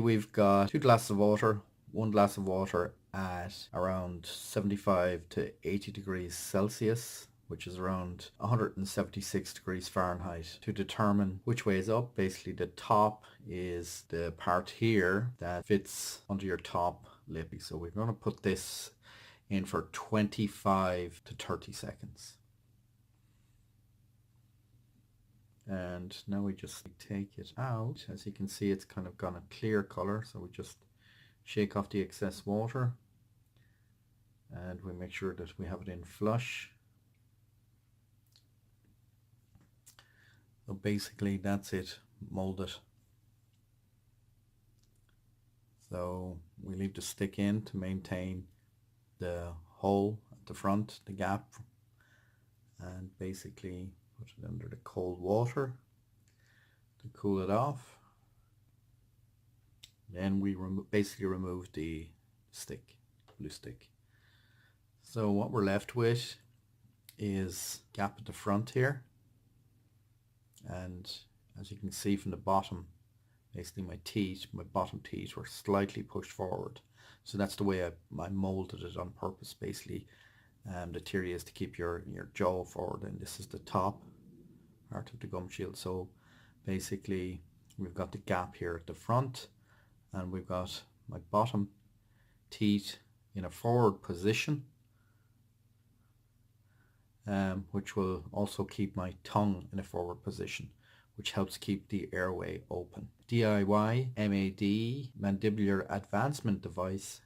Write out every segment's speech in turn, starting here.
we've got 2 glasses of water, 1 glass of water at around 75 to 80 degrees Celsius, which is around 176 degrees Fahrenheit, to determine which way is up. Basically the top is the part here that fits under your top lip. So we're going to put this in for 25 to 30 seconds. And now we just take it out. As you can see, it's kind of gone a clear color, so we just shake off the excess water and we make sure that we have it in flush. So basically that's it, mold it. So we leave the stick in to maintain the hole at the front, the gap, and basically put it under the cold water to cool it off. Then we basically remove the stick, blue stick. So what we're left with is gap at the front here, and as you can see from the bottom, basically my bottom teeth were slightly pushed forward. So that's the way I molded it on purpose. Basically, the theory is to keep your jaw forward, and this is the top part of the gum shield. So basically we've got the gap here at the front, and we've got my bottom teeth in a forward position, which will also keep my tongue in a forward position, which helps keep the airway open. DIY MAD mandibular advancement device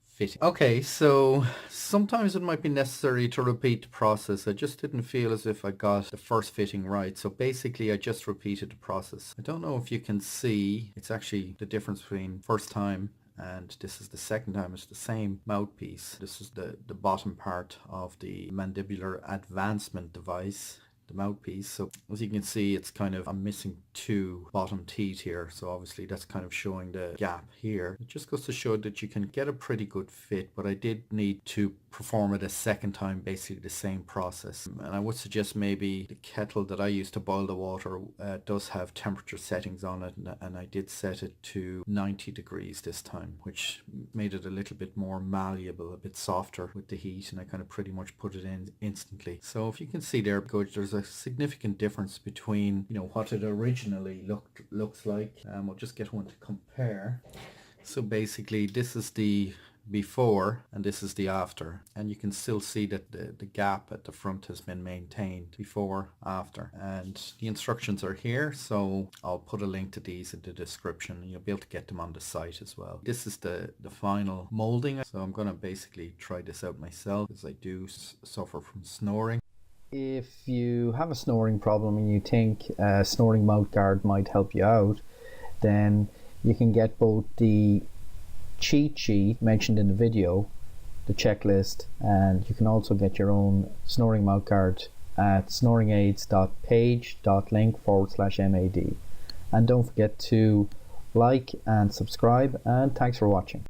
fitting. Okay, so sometimes it might be necessary to repeat the process. I just didn't feel as if I got the first fitting right, so basically I just repeated the process. I don't know if you can see, it's actually the difference between first time and this is the second time. It's the same mouthpiece. This is the bottom part of the mandibular advancement device, the mouthpiece. So as you can see, it's kind of, I'm missing 2 bottom teeth here, so obviously that's kind of showing the gap here. It just goes to show that you can get a pretty good fit, but I did need to perform it a second time, basically the same process. And I would suggest maybe the kettle that I use to boil the water does have temperature settings on it, and I did set it to 90 degrees this time, which made it a little bit more malleable, a bit softer with the heat, and I kind of pretty much put it in instantly. So if you can see there, there's a significant difference between, you know, what it originally looks like. We'll just get one to compare. So basically this is the before and this is the after, and you can still see that the gap at the front has been maintained before, after, and the instructions are here, so I'll put a link to these in the description and you'll be able to get them on the site as well. This is the final molding, so I'm going to basically try this out myself as I do suffer from snoring. If you have a snoring problem and you think a snoring mouthguard might help you out, then you can get both the cheat sheet mentioned in the video, the checklist, and you can also get your own snoring mouthguard at snoringaids.page.link/MAD. And don't forget to like and subscribe, and thanks for watching.